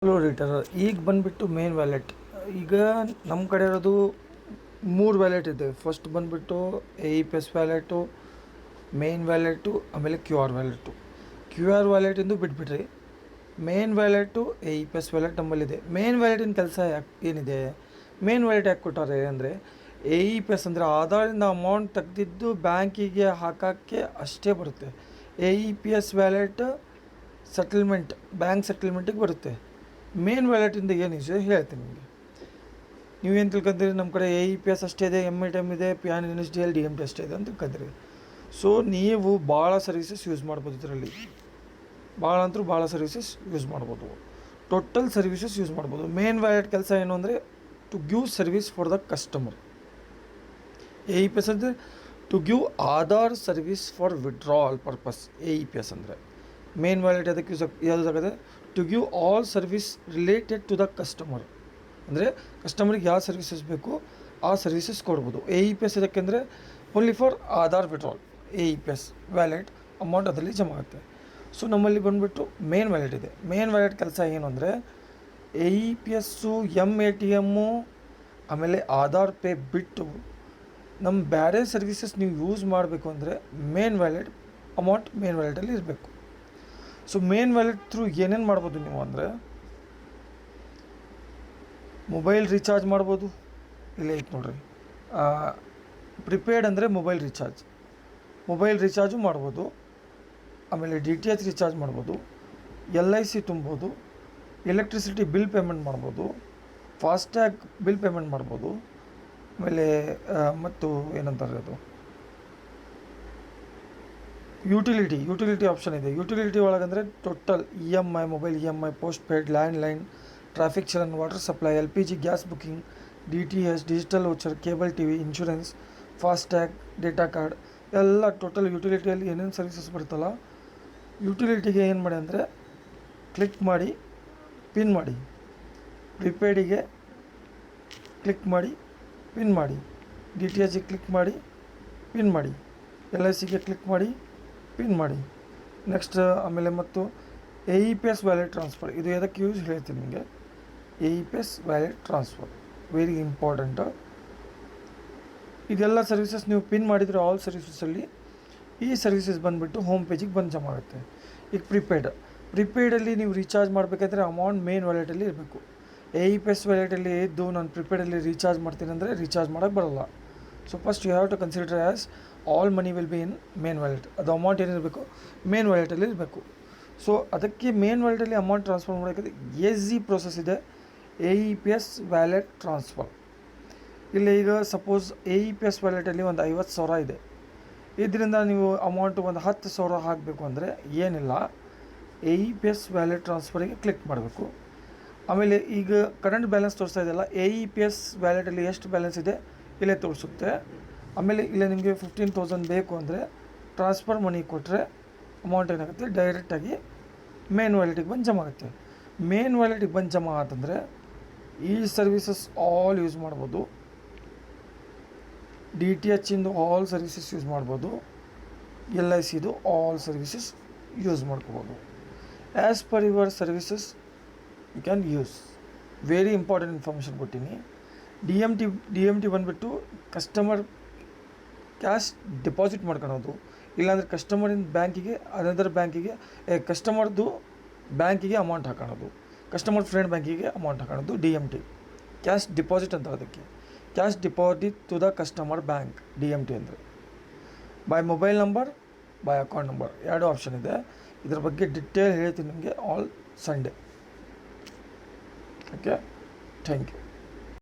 Hello ರೀಟರ್, ಈಗ ಬಂದುಬಿಟ್ಟು main wallet. ಈಗ ನಮ್ಮ ಕಡೆ ಇರೋದು 3 ವ್ಯಾಲೆಟ್ ಇದೆ. ಫಸ್ಟ್ ಬಂದುಬಿಟ್ಟು AEPS ವ್ಯಾಲೆಟು, ಮೇನ್ ವ್ಯಾಲೆಟು, ಆಮೇಲೆ ಕ್ಯೂ ಆರ್ ವ್ಯಾಲೆಟಿಂದು ಬಿಟ್ಬಿಟ್ರಿ. ಮೇನ್ ವ್ಯಾಲೆಟು AEPS ವ್ಯಾಲೆಟ್ ನಮ್ಮಲ್ಲಿದೆ. ಮೇನ್ ವ್ಯಾಲೆಟಿನ ಕೆಲಸ ಏನಿದೆ, ಮೇನ್ ವ್ಯಾಲೆಟ್ ಯಾಕೆ ಕೊಟ್ಟಾರೆ ಅಂದರೆ, AEPS ಅಂದರೆ ಆಧಾರಿಂದ ಅಮೌಂಟ್ ತೆಗೆದಿದ್ದು ಬ್ಯಾಂಕಿಗೆ ಹಾಕೋಕ್ಕೆ ಅಷ್ಟೇ ಬರುತ್ತೆ. AEPS ವ್ಯಾಲೆಟ್ ಸೆಟಲ್ಮೆಂಟ್, ಬ್ಯಾಂಕ್ ಸೆಟಲ್ಮೆಂಟಿಗೆ ಬರುತ್ತೆ. ಮೇನ್ ವ್ಯಾಲೆಟಿಂದ ಏನು ಯೂಸ್ ಹೇಳ್ತೀನಿ ನಿಮಗೆ. ನೀವೇನು ತಿಳ್ಕೊಂತೀರಿ, ನಮ್ಮ ಕಡೆ AEPS ಅಷ್ಟೇ ಇದೆ, MITM ಇದೆ, PAN NSDL DMT ಅಷ್ಟೇ ಇದೆ ಅಂತ ತಿಳ್ಕೊಂತೀರಿ. ಸೊ ನೀವು ಭಾಳ ಸರ್ವಿಸಸ್ ಯೂಸ್ ಮಾಡ್ಬೋದು ಇದರಲ್ಲಿ. ಭಾಳ ಸರ್ವಿಸಸ್ ಯೂಸ್ ಮಾಡ್ಬೋದು. ಟೋಟಲ್ ಸರ್ವಿಸಸ್ ಯೂಸ್ ಮಾಡ್ಬೋದು. ಮೇನ್ ವ್ಯಾಲೆಟ್ ಕೆಲಸ ಏನು ಅಂದರೆ to give service for the customer. AEPS ಅಂದರೆ to give Aadhaar service for withdrawal purpose. AEPS ಅಂದರೆ ಮೇನ್ ವ್ಯಾಲೆಟ್ ಅದಕ್ಕೆ ಯಾವುದಾಗದೆ to give all service related to the customer. ಅಂದರೆ ಕಸ್ಟಮರಿಗೆ ಯಾವ ಸರ್ವಿಸಸ್ ಬೇಕು ಆ ಸರ್ವಿಸಸ್ ಕೊಡ್ಬೋದು. AEPS ಇದಕ್ಕೆಂದರೆ only for Aadhaar withdrawal. AEPS wallet amount ಅದರಲ್ಲಿ ಜಮಾ ಆಗುತ್ತೆ. ಸೊ ನಮ್ಮಲ್ಲಿ ಬಂದುಬಿಟ್ಟು ಮೇನ್ ವ್ಯಾಲೆಟ್ ಇದೆ. ಮೇನ್ ವ್ಯಾಲೆಟ್ ಕೆಲಸ ಏನು ಅಂದರೆ AEPSಸು, MATM, ಆಮೇಲೆ ಆಧಾರ್ ಪೇ ಬಿಟ್ಟು ನಮ್ಮ ಬೇರೆ ಸರ್ವಿಸಸ್ ನೀವು ಯೂಸ್ ಮಾಡಬೇಕು ಅಂದರೆ ಮೇನ್ ವ್ಯಾಲೆಟ್ ಅಮೌಂಟ್ ಮೇನ್ ವ್ಯಾಲೆಟಲ್ಲಿ ಇರಬೇಕು. ಸೊ ಮೇನ್ ವ್ಯಾಲೆಟ್ ಥ್ರೂ ಏನೇನು ಮಾಡ್ಬೋದು ನೀವು ಅಂದರೆ, ಮೊಬೈಲ್ ರೀಚಾರ್ಜ್ ಮಾಡ್ಬೋದು. ಇಲ್ಲೇ ಐತೆ ನೋಡ್ರಿ, ಪ್ರಿಪೇಯ್ಡ್ ಅಂದರೆ ಮೊಬೈಲ್ ರೀಚಾರ್ಜು ಮಾಡ್ಬೋದು. ಆಮೇಲೆ DTH ರೀಚಾರ್ಜ್ ಮಾಡ್ಬೋದು, LIC ತುಂಬೋದು, ಎಲೆಕ್ಟ್ರಿಸಿಟಿ ಬಿಲ್ ಪೇಮೆಂಟ್ ಮಾಡ್ಬೋದು, ಫಾಸ್ಟ್ಯಾಗ್ ಬಿಲ್ ಪೇಮೆಂಟ್ ಮಾಡ್ಬೋದು. ಆಮೇಲೆ ಮತ್ತು ಏನಂತಾರೆ ಅದು ಯುಟಿಲಿಟಿ ಆಪ್ಷನ್ ಇದೆ. ಯುಟಿಲಿಟಿ ಒಳಗಂದರೆ total EMI, mobile EMI, postpaid, landline, traffic challan, water supply, LPG gas booking, DTH, digital voucher, cable TV, insurance, FASTag, data card ಎಲ್ಲ total ಯುಟಿಲಿಟಿಯಲ್ಲಿ ಏನೇನು ಸರ್ವಿಸಸ್ ಬರುತ್ತಲ್ಲ, ಯುಟಿಲಿಟಿಗೆ ಏನು ಮಾಡಿ ಅಂದರೆ ಕ್ಲಿಕ್ ಮಾಡಿ ಪಿನ್ ಮಾಡಿ, ಪ್ರಿಪೇಯ್ಡಿಗೆ ಕ್ಲಿಕ್ ಮಾಡಿ ಪಿನ್ ಮಾಡಿ, DTHಗೆ ಕ್ಲಿಕ್ ಮಾಡಿ ಪಿನ್ ಮಾಡಿ, LICಗೆ ಕ್ಲಿಕ್ ಮಾಡಿ ಪಿನ್ ಮಾಡಿ. ನೆಕ್ಸ್ಟ್ ಆಮೇಲೆ ಮತ್ತು AEPS ವ್ಯಾಲೆಟ್ ಟ್ರಾನ್ಸ್ಫರ್, ಇದು ಎದಕ್ಕೆ ಯೂಸ್ ಹೇಳ್ತೀನಿ ನಿಮಗೆ. AEPS wallet transfer very important. ಇದೆಲ್ಲ ಸರ್ವಿಸಸ್ ನೀವು ಪಿನ್ ಮಾಡಿದರೆ ಆಲ್ ಸರ್ವಿಸಸಲ್ಲಿ ಈ ಸರ್ವಿಸಸ್ ಬಂದುಬಿಟ್ಟು ಹೋಮ್ ಪೇಜಿಗೆ ಬಂದು ಜಮಾ ಆಗುತ್ತೆ. ಈಗ ಪ್ರಿಪೇಯ್ಡಲ್ಲಿ ನೀವು ರೀಚಾರ್ಜ್ ಮಾಡಬೇಕಾದ್ರೆ ಅಮೌಂಟ್ ಮೇನ್ ವ್ಯಾಲೆಟಲ್ಲಿ ಇರಬೇಕು. AEPS ವ್ಯಾಲೆಟಲ್ಲಿ ಇದ್ದು ನಾನು ಪ್ರಿಪೇಯ್ಡಲ್ಲಿ ರೀಚಾರ್ಜ್ ಮಾಡ್ತೀನಿ ಅಂದರೆ ರೀಚಾರ್ಜ್ ಮಾಡೋಕ್ಕೆ ಬರೋಲ್ಲ. So first you have to consider as all money will be in main wallet. ಅದು ಅಮೌಂಟ್ ಏನಿರಬೇಕು ಮೇನ್ ವ್ಯಾಲೆಟಲ್ಲಿ ಇರಬೇಕು. ಸೊ ಅದಕ್ಕೆ ಮೇನ್ ವ್ಯಾಲೆಟಲ್ಲಿ ಅಮೌಂಟ್ ಟ್ರಾನ್ಸ್ಫರ್ ಮಾಡೋಕ್ಕೆ ಈಸಿ ಪ್ರೋಸೆಸ್ ಇದೆ, AEPS ವ್ಯಾಲೆಟ್ ಟ್ರಾನ್ಸ್ಫರ್. ಇಲ್ಲಿ ಈಗ ಸಪೋಸ್ AEPS ವ್ಯಾಲೆಟಲ್ಲಿ ಒಂದು 50,000 ಇದೆ. ಇದರಿಂದ ನೀವು ಅಮೌಂಟ್ ಒಂದು 10,000 ಹಾಕಬೇಕು ಅಂದರೆ ಏನಿಲ್ಲ, AEPS ವ್ಯಾಲೆಟ್ ಟ್ರಾನ್ಸ್ಫರಿಗೆ ಕ್ಲಿಕ್ ಮಾಡಬೇಕು. ಆಮೇಲೆ ಈಗ ಕರೆಂಟ್ ಬ್ಯಾಲೆನ್ಸ್ ತೋರಿಸ್ತಾ ಇದೆಯಲ್ಲ, AEPS ವ್ಯಾಲೆಟಲ್ಲಿ ಎಷ್ಟು ಬ್ಯಾಲೆನ್ಸ್ ಇದೆ ಇಲ್ಲೇ ತೋರಿಸುತ್ತೆ. ಆಮೇಲೆ ಇಲ್ಲೇ ನಿಮಗೆ 15,000 ಬೇಕು ಅಂದರೆ ಟ್ರಾನ್ಸ್ಫರ್ ಮನಿ ಕೊಟ್ಟರೆ ಅಮೌಂಟ್ ಏನಾಗುತ್ತೆ ಡೈರೆಕ್ಟಾಗಿ ಮೇನ್ ವ್ಯಾಲೆಟಿಗೆ ಬಂದು ಜಮಾ ಆಗುತ್ತೆ. ಮೇನ್ ವ್ಯಾಲೆಟಿಗೆ ಬಂದು ಜಮಾ ಆತಂದರೆ ಈ ಸರ್ವಿಸಸ್ ಆಲ್ ಯೂಸ್ ಮಾಡ್ಬೋದು. DTHಂದು ಆಲ್ ಸರ್ವಿಸಸ್ ಯೂಸ್ ಮಾಡ್ಬೋದು, LICದು ಆಲ್ ಸರ್ವಿಸಸ್ ಯೂಸ್ ಮಾಡ್ಕೋಬೋದು. As per your services you can use. Very important information ಕೊಟ್ಟಿನಿ. DMT ಬಂದುಬಿಟ್ಟು ಕಸ್ಟಮರ್ ಕ್ಯಾಶ್ ಡೆಪಾಸಿಟ್ ಮಾಡ್ಕೊಳೋದು, ಇಲ್ಲಾಂದರೆ ಕಸ್ಟಮರಿಂದ ಬ್ಯಾಂಕಿಗೆ ಅನದರ್ ಬ್ಯಾಂಕಿಗೆ ಕಸ್ಟಮರ್ದು ಬ್ಯಾಂಕಿಗೆ ಅಮೌಂಟ್ ಹಾಕೋದು, ಕಸ್ಟಮರ್ ಫ್ರೆಂಡ್ ಬ್ಯಾಂಕಿಗೆ ಅಮೌಂಟ್ ಹಾಕೋದು DMT. ಕ್ಯಾಶ್ ಡಿಪಾಸಿಟ್ ಅಂತ ಅದಕ್ಕೆ, cash deposit to the customer bank DMT ಅಂದರೆ. By mobile number, by account number, 2 option ಇದೆ. ಇದ್ರ ಬಗ್ಗೆ ಡಿಟೇಲ್ ಹೇಳ್ತೀನಿ ನಿಮಗೆ all Sunday. Okay, thank you.